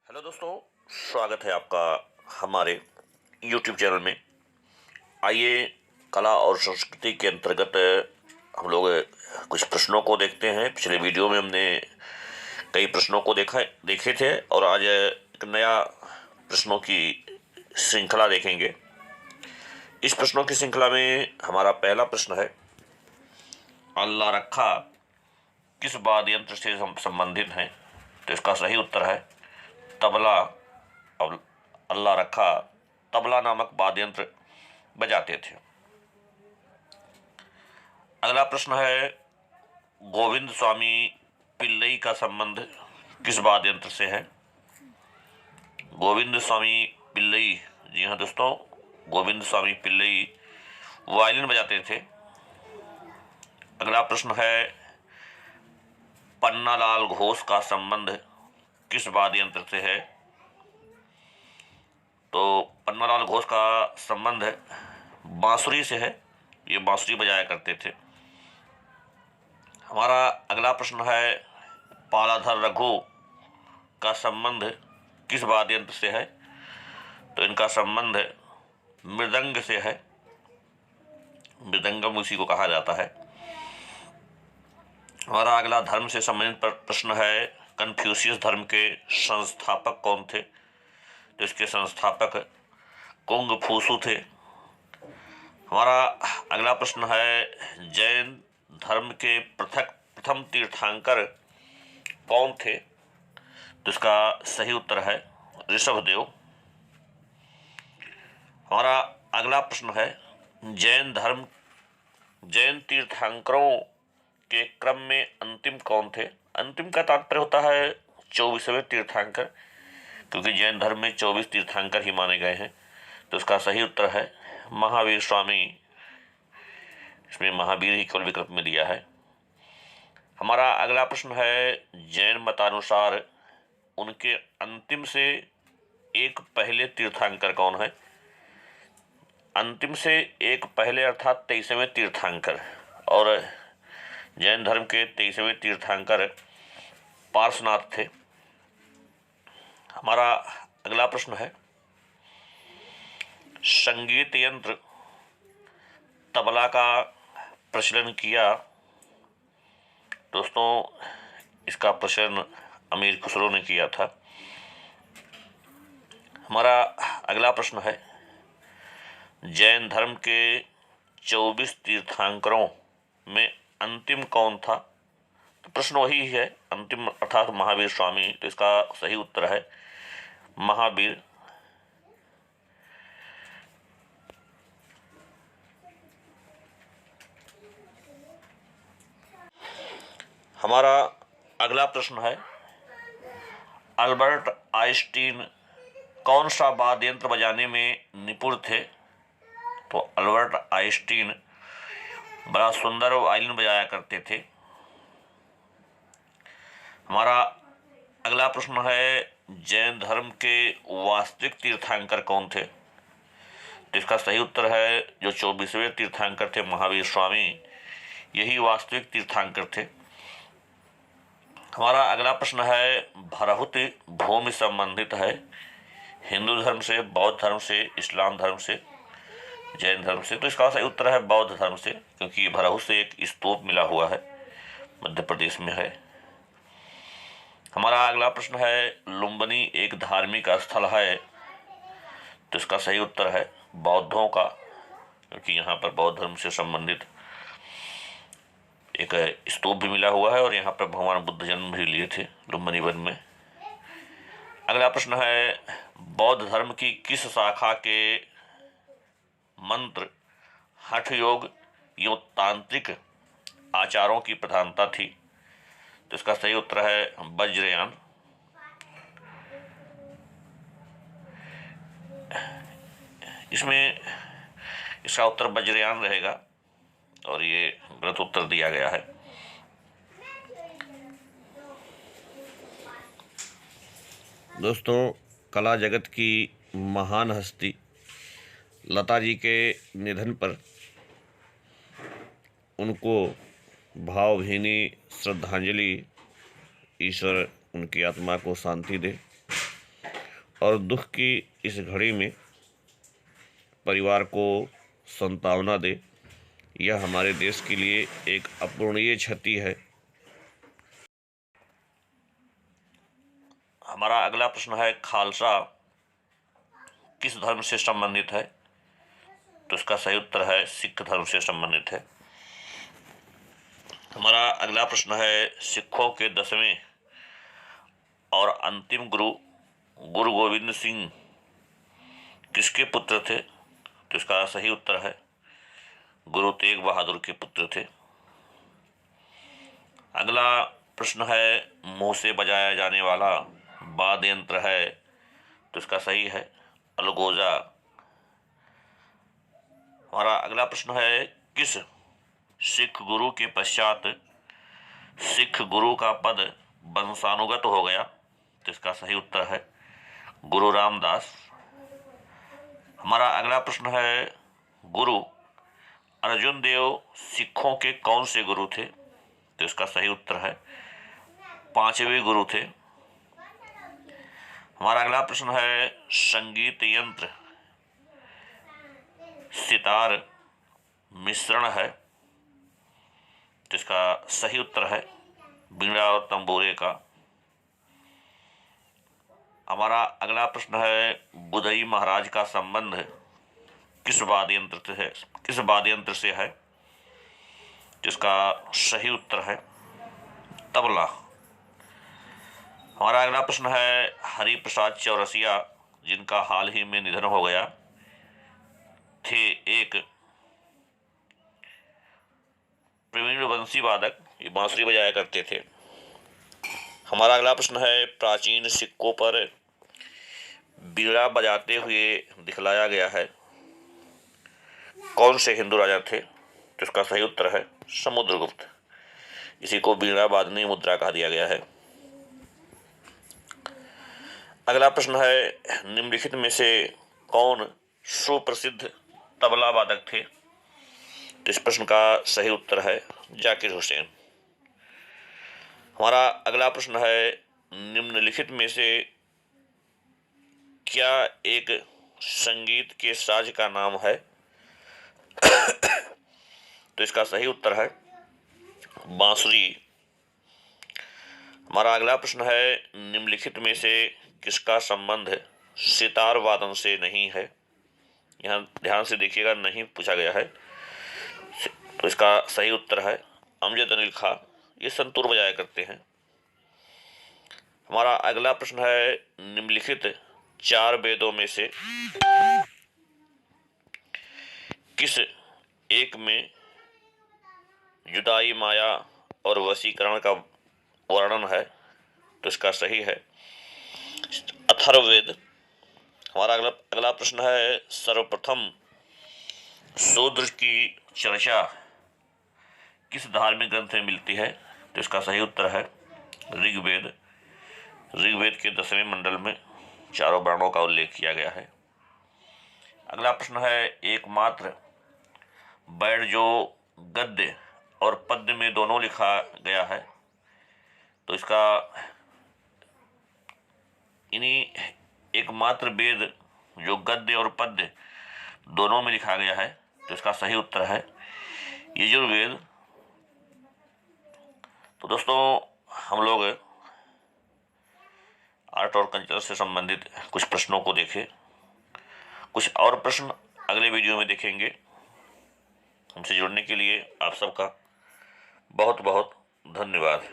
Hello दोस्तों, स्वागत है आपका हमारे YouTube चैनल में। आइए कला और संस्कृति के अंतर्गत हम लोग कुछ प्रश्नों को देखते हैं। पिछले वीडियो में हमने कई प्रश्नों को देखे थे और आज एक नया प्रश्नों की श्रृंखला देखेंगे। इस प्रश्नों की श्रृंखला में हमारा पहला प्रश्न है, अल्लाह रखा किस वाद्य यंत्र से संबंधित है? तो इसका सही उत्तर है तबला। और अल्लाह रखा तबला नामक वाद्य यंत्र बजाते थे। अगला प्रश्न है, गोविंद स्वामी पिल्लई का संबंध किस वाद्य यंत्र से है? गोविंद स्वामी पिल्लई, जी हाँ दोस्तों, गोविंद स्वामी पिल्लई वायलिन बजाते थे। अगला प्रश्न है, पन्नालाल घोष का संबंध किस वाद्य यंत्र से है? तो पन्नालाल घोष का संबंध बांसुरी से है, ये बांसुरी बजाया करते थे। हमारा अगला प्रश्न है, पालाधर रघु का संबंध किस वाद्य यंत्र से है? तो इनका संबंध मृदंग से है, मृदंगम उसी को कहा जाता है। हमारा अगला धर्म से संबंधित प्रश्न है, कन्फ्यूशियस धर्म के संस्थापक कौन थे? तो इसके संस्थापक कुंग फूसू थे। हमारा अगला प्रश्न है, जैन धर्म के प्रथम तीर्थंकर कौन थे? तो इसका सही उत्तर है ऋषभदेव। हमारा अगला प्रश्न है, जैन तीर्थंकरों के क्रम में अंतिम कौन थे? अंतिम का तात्पर्य होता है 24वें तीर्थंकर, क्योंकि जैन धर्म में 24 तीर्थंकर ही माने गए हैं। तो इसका सही उत्तर है महावीर स्वामी। इसमें महावीर ही केवल विकल्प में दिया है। हमारा अगला प्रश्न है, जैन मतानुसार उनके अंतिम से एक पहले तीर्थंकर कौन है? अंतिम से एक पहले अर्थात 23वें तीर्थंकर, और जैन धर्म के 23वें तीर्थंकर पार्श्वनाथ थे। हमारा अगला प्रश्न है, संगीत यंत्र तबला का प्रचलन किया? दोस्तों, इसका प्रचलन अमीर खुसरो ने किया था। हमारा अगला प्रश्न है, जैन धर्म के 24 तीर्थंकरों में अंतिम कौन था? तो प्रश्न वही है, अंतिम अर्थात महावीर स्वामी। तो इसका सही उत्तर है महावीर। हमारा अगला प्रश्न है, अल्बर्ट आइंस्टीन कौन सा वाद्य यंत्र बजाने में निपुण थे? तो अल्बर्ट आइंस्टीन बड़ा सुंदर वायलिन बजाया करते थे। हमारा अगला प्रश्न है, जैन धर्म के वास्तविक तीर्थंकर कौन थे? तो इसका सही उत्तर है जो 24वें तीर्थंकर थे महावीर स्वामी, यही वास्तविक तीर्थंकर थे। हमारा अगला प्रश्न है, भरहुति भूमि संबंधित है हिंदू धर्म से, बौद्ध धर्म से, इस्लाम धर्म से, जैन धर्म से? तो इसका सही उत्तर है बौद्ध धर्म से, क्योंकि भरहुत से एक स्तूप मिला हुआ है, मध्य प्रदेश में है। हमारा अगला प्रश्न है, लुम्बिनी एक धार्मिक स्थल है? तो इसका सही उत्तर है बौद्धों का, क्योंकि यहाँ पर बौद्ध धर्म से संबंधित एक स्तूप भी मिला हुआ है और यहाँ पर भगवान बुद्ध जन्म भी लिए थे लुम्बिनी वन में। अगला प्रश्न है, बौद्ध धर्म की किस शाखा के मंत्र हठ योग एवं तांत्रिक आचारों की प्रधानता थी? तो इसका सही उत्तर है वज्रयान। इसमें इसका उत्तर वज्रयान रहेगा और ये गलत उत्तर दिया गया है। दोस्तों, कला जगत की महान हस्ती लता जी के निधन पर उनको भावभीनी श्रद्धांजलि। ईश्वर उनकी आत्मा को शांति दे। और दुख की इस घड़ी में परिवार को सांत्वना दे, यह हमारे देश के लिए एक अपूरणीय क्षति है। हमारा अगला प्रश्न है, खालसा किस धर्म से संबंधित है? तो इसका सही उत्तर है सिख धर्म से संबंधित है। हमारा अगला प्रश्न है, सिखों के 10वें और अंतिम गुरु गुरु गोविंद सिंह किसके पुत्र थे? तो इसका सही उत्तर है गुरु तेग बहादुर के पुत्र थे। अगला प्रश्न है, मुंह से बजाया जाने वाला वाद्य यंत्र है? तो इसका सही है अलगोजा। हमारा अगला प्रश्न है, किस सिख गुरु के पश्चात सिख गुरु का पद वंशानुगत हो गया? तो इसका सही उत्तर है गुरु रामदास। हमारा अगला प्रश्न है, गुरु अर्जुन देव सिखों के कौन से गुरु थे? तो इसका सही उत्तर है 5वें गुरु थे। हमारा अगला प्रश्न है, संगीत यंत्र सितार मिश्रण है? तो इसका सही उत्तर है बीड़ा और तंबूरे का। हमारा अगला प्रश्न है, बुदई महाराज का संबंध किस वाद्य यंत्र से है? तो इसका सही उत्तर है तबला। हमारा अगला प्रश्न है, हरि प्रसाद चौरसिया जिनका हाल ही में निधन हो गया थे, एक प्रवीण वंशी वादक, ये बांसुरी बजाया करते थे। हमारा अगला प्रश्न है, प्राचीन सिक्कों पर बीड़ा बजाते हुए दिखलाया गया है कौन से हिंदू राजा थे? तो इसका सही उत्तर है समुद्रगुप्त। इसी को बीड़ा वादनी मुद्रा कहा दिया गया है। अगला प्रश्न है, निम्नलिखित में से कौन सुप्रसिद्ध तबला वादक थे? तो इस प्रश्न का सही उत्तर है जाकिर हुसैन। हमारा अगला प्रश्न है, निम्नलिखित में से क्या एक संगीत के साज का नाम है? तो इसका सही उत्तर है बांसुरी। हमारा अगला प्रश्न है, निम्नलिखित में से किसका संबंध सितार वादन से नहीं है? यहाँ ध्यान से देखिएगा, नहीं पूछा गया है। तो इसका सही उत्तर है अमजद अनिल खां, ये संतूर बजाया करते हैं। हमारा अगला प्रश्न है, निम्नलिखित 4 वेदों में से किस एक में जुदाई, माया और वशीकरण का वर्णन है? तो इसका सही है अथर्ववेद। हमारा अगला प्रश्न है, सर्वप्रथम शूद्र की चर्चा किस धार्मिक ग्रंथ में मिलती है? तो इसका सही उत्तर है ऋग्वेद। ऋग्वेद के 10वें मंडल में चारों वर्णों का उल्लेख किया गया है। अगला प्रश्न है, एकमात्र वर्ण जो गद्य और पद्य में दोनों लिखा गया है? तो इसका इन्हीं एकमात्र वेद जो गद्य और पद्य दोनों में लिखा गया है, तो इसका सही उत्तर है यजुर्वेद। तो दोस्तों, हम लोग आर्ट और कल्चर से संबंधित कुछ प्रश्नों को देखें। कुछ और प्रश्न अगले वीडियो में देखेंगे। हमसे जुड़ने के लिए आप सबका बहुत बहुत धन्यवाद।